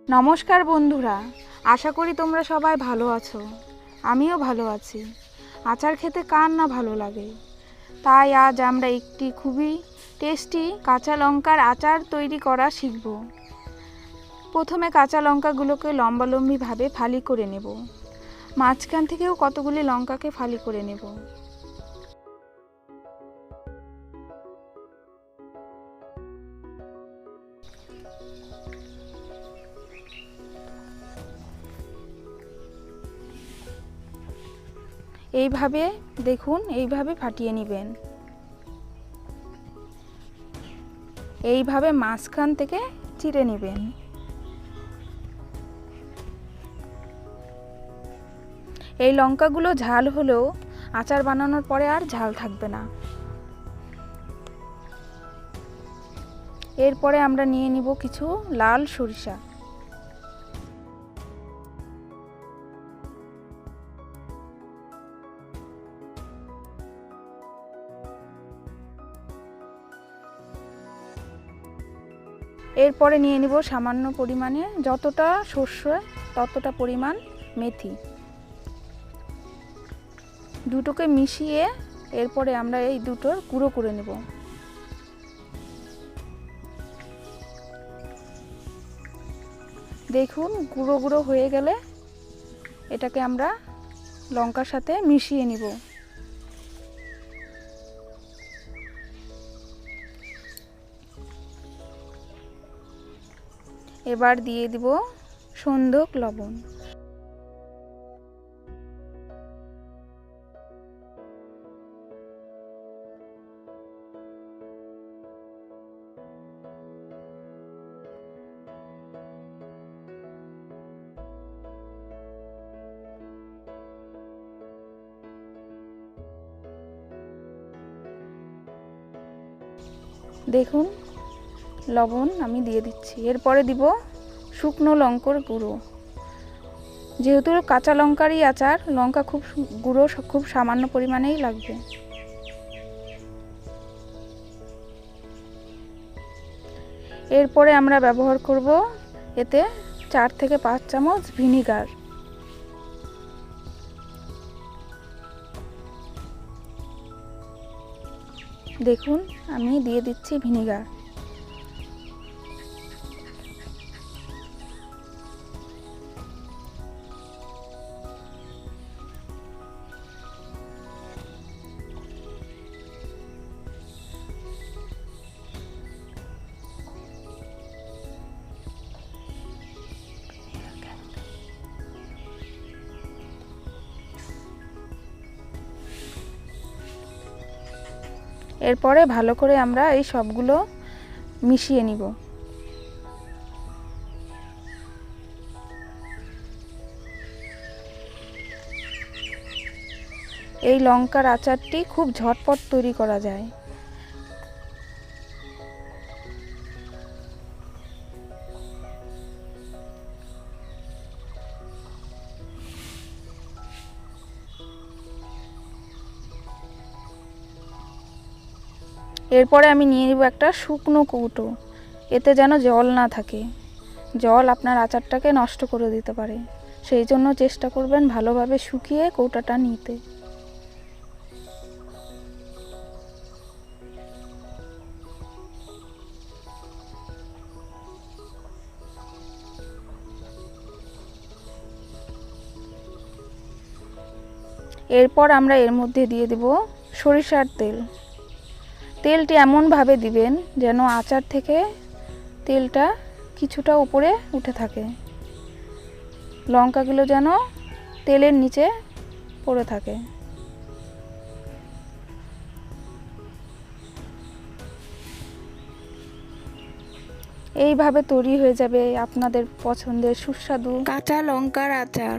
নমস্কার বন্ধুরা, আশা করি তোমরা সবাই ভালো আছো। আমিও ভালো আছি। আচার খেতে কার না ভালো লাগে। তাই আজ আমরা একটি খুবই টেস্টি কাঁচা লঙ্কার আচার তৈরি করা শিখব। প্রথমে কাঁচা লঙ্কাগুলোকে লম্বালম্বিভাবে ফালি করে নেব। মাঝখান থেকেও কতগুলি লঙ্কাকে ফালি করে নেব। এইভাবে দেখুন, এইভাবে ফাটিয়ে নেবেন। এইভাবে মাঝখান থেকে চিড়ে নেবেন। এই লঙ্কাগুলো ঝাল হলেও আচার বানানোর পরে আর ঝাল থাকবে না। এরপরে আমরা নিয়ে নিব কিছু লাল সরিষা। এরপরে নিয়ে নিব সামান্য পরিমাণে, যতটা সর্ষে ততটা পরিমাণ মেথি। দুটোকে মিশিয়ে এরপরে আমরা এই দুটোর গুঁড়ো করে নেব। দেখুন, গুঁড়ো গুঁড়ো হয়ে গেলে এটাকে আমরা লঙ্কার সাথে মিশিয়ে নিব। এবার দিয়ে দিব সন্ধক লবণ। দেখুন, লবণ আমি দিয়ে দিচ্ছি। এরপরে দিব শুকনো লঙ্কার গুঁড়ো। যেহেতু কাঁচা লঙ্কারই আচার, লঙ্কা গুঁড়ো খুব সামান্য পরিমাণেই লাগবে। এরপরে আমরা ব্যবহার করব এতে 4 থেকে 5 চামচ ভিনিগার। দেখুন, আমি দিয়ে দিচ্ছি ভিনিগার। এরপরে ভালো করে আমরা এই সবগুলো মিশিয়ে নিব। এই লঙ্কার আচারটি খুব ঝটপট তৈরি করা যায়। এরপরে আমি নিয়ে নেব একটা শুকনো কৌটো। এতে যেন জল না থাকে। জল আপনার আচারটাকে নষ্ট করে দিতে পারে। সেই জন্য চেষ্টা করবেন ভালোভাবে শুকিয়ে কৌটাটা নিতে। এরপর আমরা এর মধ্যে দিয়ে দেব সরিষার তেল। তেলটি এমনভাবে দিবেন যেন আচার থেকে তেলটা কিছুটা উপরে উঠে থাকে। লঙ্কাগুলো যেন তেলের নিচে পড়ে থাকে। এইভাবে তৈরি হয়ে যাবে আপনাদের পছন্দের সুস্বাদু কাঁচা লঙ্কার আচার।